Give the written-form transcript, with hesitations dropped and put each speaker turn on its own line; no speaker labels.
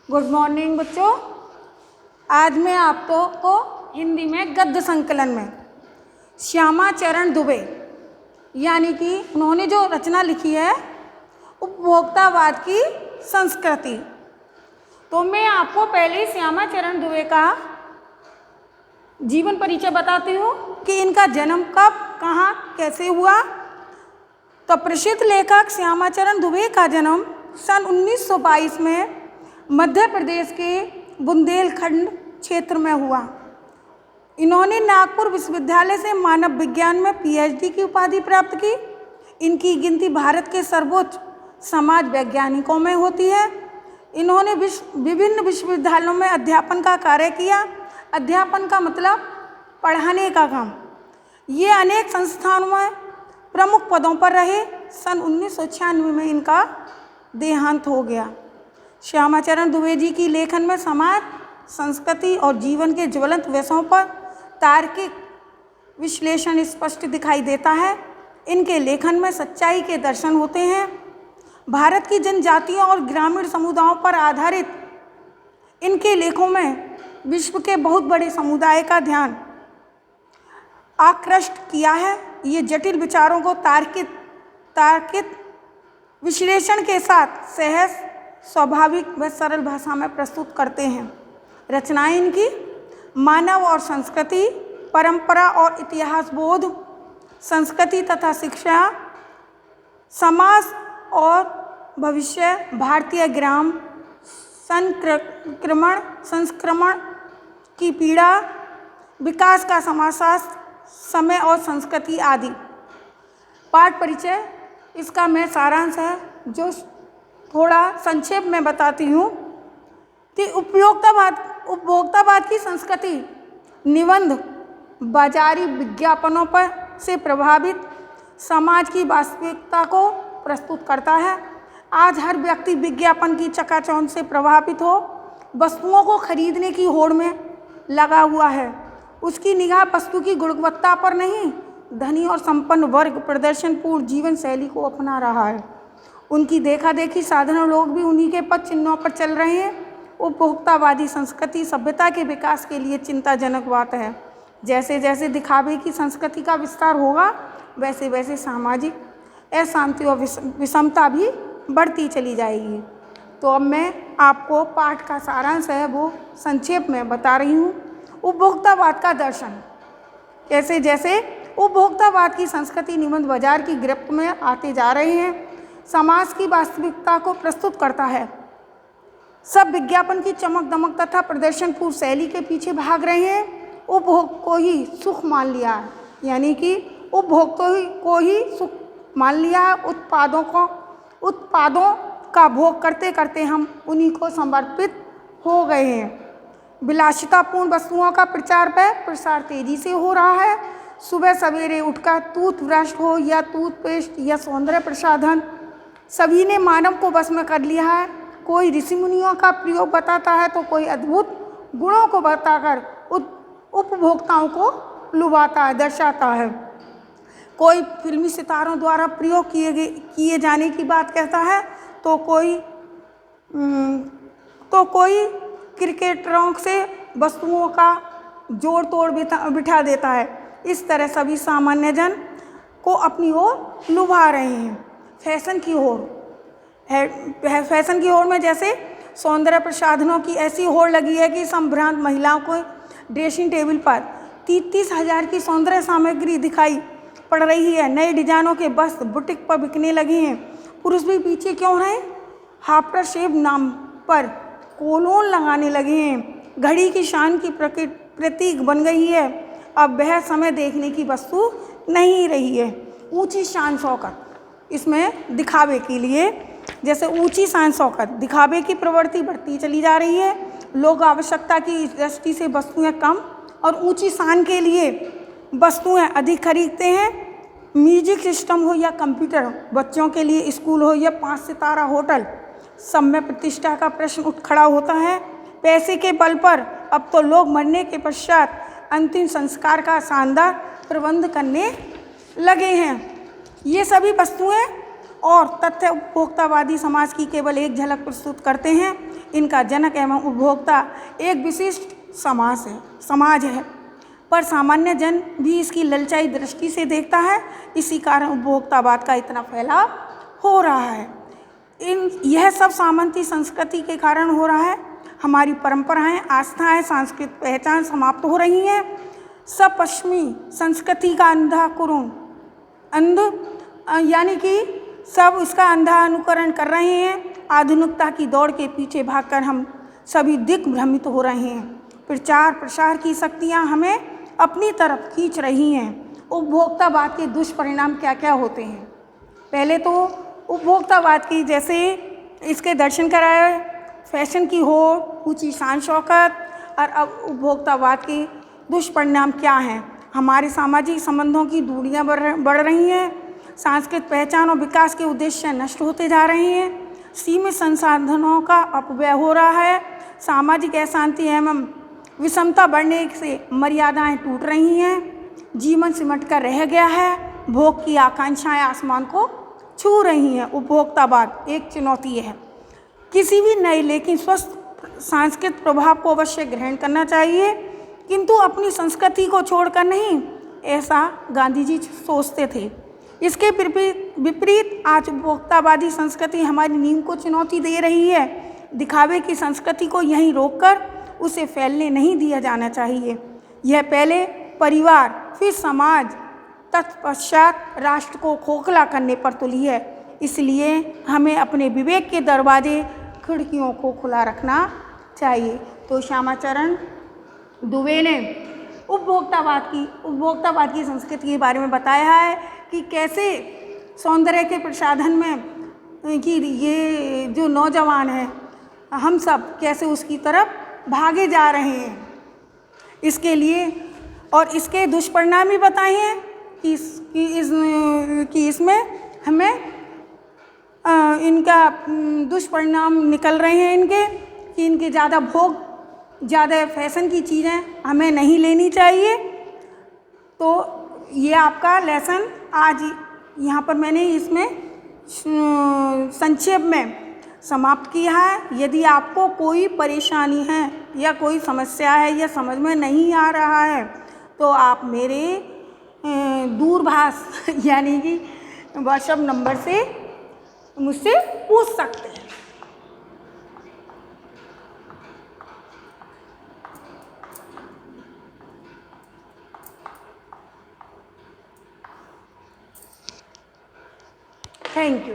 Good morning बच्चों। आज मैं आपको हिंदी में गद्य संकलन में श्यामा चरण दुबे यानी कि उन्होंने जो रचना लिखी है उपभोक्तावाद की संस्कृति, तो मैं आपको पहले श्यामा चरण दुबे का जीवन परिचय बताती हूँ कि इनका जन्म कब, कहाँ, कैसे हुआ। तो प्रसिद्ध लेखक श्यामा चरण दुबे का जन्म सन 1922 में मध्य प्रदेश के बुंदेलखंड क्षेत्र में हुआ। इन्होंने नागपुर विश्वविद्यालय से मानव विज्ञान में पीएचडी की उपाधि प्राप्त की। इनकी गिनती भारत के सर्वोच्च समाज वैज्ञानिकों में होती है। इन्होंने विभिन्न विश्वविद्यालयों में अध्यापन का कार्य किया। अध्यापन का मतलब पढ़ाने का काम। ये अनेक संस्थानों में प्रमुख पदों पर रहे। सन 1996 में इनका देहांत हो गया। श्यामा चरण दुबे जी की लेखन में समाज, संस्कृति और जीवन के ज्वलंत विषयों पर तार्किक विश्लेषण स्पष्ट दिखाई देता है। इनके लेखन में सच्चाई के दर्शन होते हैं। भारत की जनजातियों और ग्रामीण समुदायों पर आधारित इनके लेखों में विश्व के बहुत बड़े समुदाय का ध्यान आकृष्ट किया है। ये जटिल विचारों को तार्किक विश्लेषण के साथ सहज, स्वाभाविक व सरल भाषा में प्रस्तुत करते हैं। रचनाएं इनकी मानव और संस्कृति, परंपरा और इतिहास बोध, संस्कृति तथा शिक्षा, समाज और भविष्य, भारतीय ग्राम संक्रमण की पीड़ा, विकास का समाजशास्त्र, समय और संस्कृति आदि। पाठ परिचय इसका मैं सारांश है जो थोड़ा संक्षेप में बताती हूँ कि उपभोक्तावाद की संस्कृति निबंध बाजारी विज्ञापनों पर से प्रभावित समाज की वास्तविकता को प्रस्तुत करता है। आज हर व्यक्ति विज्ञापन की चकाचौंध से प्रभावित हो वस्तुओं को खरीदने की होड़ में लगा हुआ है। उसकी निगाह वस्तु की गुणवत्ता पर नहीं, धनी और संपन्न वर्ग प्रदर्शनपूर्ण जीवन शैली को अपना रहा है। उनकी देखा देखी साधारण लोग भी उन्हीं के पद चिन्हों पर चल रहे हैं। उपभोक्तावादी संस्कृति सभ्यता के विकास के लिए चिंताजनक बात है। जैसे जैसे दिखावे की संस्कृति का विस्तार होगा वैसे वैसे सामाजिक अशांति और विषमता भी बढ़ती चली जाएगी। तो अब मैं आपको पाठ का सारांश है वो संक्षेप में बता रही हूँ। उपभोक्तावाद का दर्शन। कैसे जैसे उपभोक्तावाद की संस्कृति निबंध बाजार की गिरफ्त में आते जा रहे हैं, समाज की वास्तविकता को प्रस्तुत करता है। सब विज्ञापन की चमक दमक तथा प्रदर्शनपूर्ण शैली के पीछे भाग रहे हैं। उपभोग को ही सुख मान लिया है, यानी कि उपभोग को ही सुख मान लिया है। उत्पादों का भोग करते करते हम उन्हीं को समर्पित हो गए हैं। विलासितापूर्ण वस्तुओं का प्रचार व प्रसार तेजी से हो रहा है। सुबह सवेरे उठकर टूथब्रश हो या टूथपेस्ट या सौंदर्य प्रसाधन, सभी ने मानव को बस में कर लिया है। कोई ऋषि मुनियों का प्रयोग बताता है तो कोई अद्भुत गुणों को बताकर उपभोक्ताओं को लुभाता है, दर्शाता है। कोई फिल्मी सितारों द्वारा प्रयोग किए जाने की बात कहता है तो कोई क्रिकेटरों से वस्तुओं का जोड़ तोड़ बिठा देता है। इस तरह सभी सामान्य जन को अपनी ओर लुभा रहे हैं। फैशन की होड़ में जैसे सौंदर्य प्रसाधनों की ऐसी होड़ लगी है कि संभ्रांत महिलाओं को ड्रेसिंग टेबल पर 30-30 हज़ार की सौंदर्य सामग्री दिखाई पड़ रही है। नए डिजाइनों के वस्त्र बुटीक पर बिकने लगे हैं। पुरुष भी पीछे क्यों रहे, हाफ्टर शेव नाम पर कोलोन लगाने लगे हैं। घड़ी की शान की प्रतीक बन गई है। अब वह समय देखने की वस्तु नहीं रही है। ऊंची शान शौकत, इसमें दिखावे के लिए जैसे ऊंची शान शौकत दिखावे की प्रवृत्ति बढ़ती चली जा रही है। लोग आवश्यकता की दृष्टि से वस्तुएं कम और ऊंची शान के लिए वस्तुएं अधिक खरीदते हैं। म्यूजिक सिस्टम हो या कंप्यूटर, बच्चों के लिए स्कूल हो या 5 सितारा होटल, सब में प्रतिष्ठा का प्रश्न उठ खड़ा होता है। पैसे के बल पर अब तो लोग मरने के पश्चात अंतिम संस्कार का शानदार प्रबंध करने लगे हैं। ये सभी वस्तुएं और तथ्य उपभोक्तावादी समाज की केवल एक झलक प्रस्तुत करते हैं। इनका जनक एवं उपभोक्ता एक विशिष्ट समाज है, पर सामान्य जन भी इसकी ललचाई दृष्टि से देखता है। इसी कारण उपभोक्तावाद का इतना फैलाव हो रहा है। यह सब सामंती संस्कृति के कारण हो रहा है। हमारी परंपराएं, आस्थाएं, सांस्कृतिक पहचान समाप्त हो रही हैं। सब पश्चिमी संस्कृति का यानी कि सब इसका अंधा अनुकरण कर रहे हैं। आधुनिकता की दौड़ के पीछे भागकर हम सभी दिग्भ्रमित हो रहे हैं। प्रचार प्रसार की शक्तियां हमें अपनी तरफ खींच रही हैं। उपभोक्तावाद के दुष्परिणाम क्या क्या होते हैं? पहले तो उपभोक्तावाद की, जैसे इसके दर्शन कराए, फैशन की होड़, ऊंची शान शौकत। और अब उपभोक्तावाद के दुष्परिणाम क्या हैं? हमारे सामाजिक संबंधों की दूरियां बढ़ रही हैं। सांस्कृतिक पहचान और विकास के उद्देश्य नष्ट होते जा रहे हैं। सीमित संसाधनों का अपव्यय हो रहा है। सामाजिक अशांति एवं विषमता बढ़ने से मर्यादाएं टूट रही हैं। जीवन सिमट कर रह गया है। भोग की आकांक्षाएं आसमान को छू रही हैं। उपभोक्तावाद एक चुनौती है। किसी भी नए लेकिन स्वस्थ सांस्कृतिक प्रभाव को अवश्य ग्रहण करना चाहिए, किंतु अपनी संस्कृति को छोड़कर नहीं, ऐसा गांधी जी सोचते थे। इसके विपरीत आज उपभोक्तावादी संस्कृति हमारी नींव को चुनौती दे रही है। दिखावे की संस्कृति को यहीं रोककर उसे फैलने नहीं दिया जाना चाहिए। यह पहले परिवार, फिर समाज, तत्पश्चात राष्ट्र को खोखला करने पर तुली है। इसलिए हमें अपने विवेक के दरवाजे, खिड़कियों को खुला रखना चाहिए। तो श्यामाचरण दुबे ने उपभोक्तावाद की संस्कृति के बारे में बताया है कि कैसे सौंदर्य के प्रसाधन में कि ये जो नौजवान हैं, हम सब कैसे उसकी तरफ भागे जा रहे हैं। इसके लिए और इसके दुष्परिणाम भी बताए हैं कि इसमें हमें इनका दुष्परिणाम निकल रहे हैं कि इनके ज़्यादा ज़्यादा फैशन की चीज़ें हमें नहीं लेनी चाहिए। तो ये आपका लेसन आज यहाँ पर मैंने इसमें संक्षेप में समाप्त किया है। यदि आपको कोई परेशानी है या कोई समस्या है या समझ में नहीं आ रहा है, तो आप मेरे दूरभाष यानी कि व्हाट्सएप नंबर से मुझसे पूछ सकते हैं। Thank you.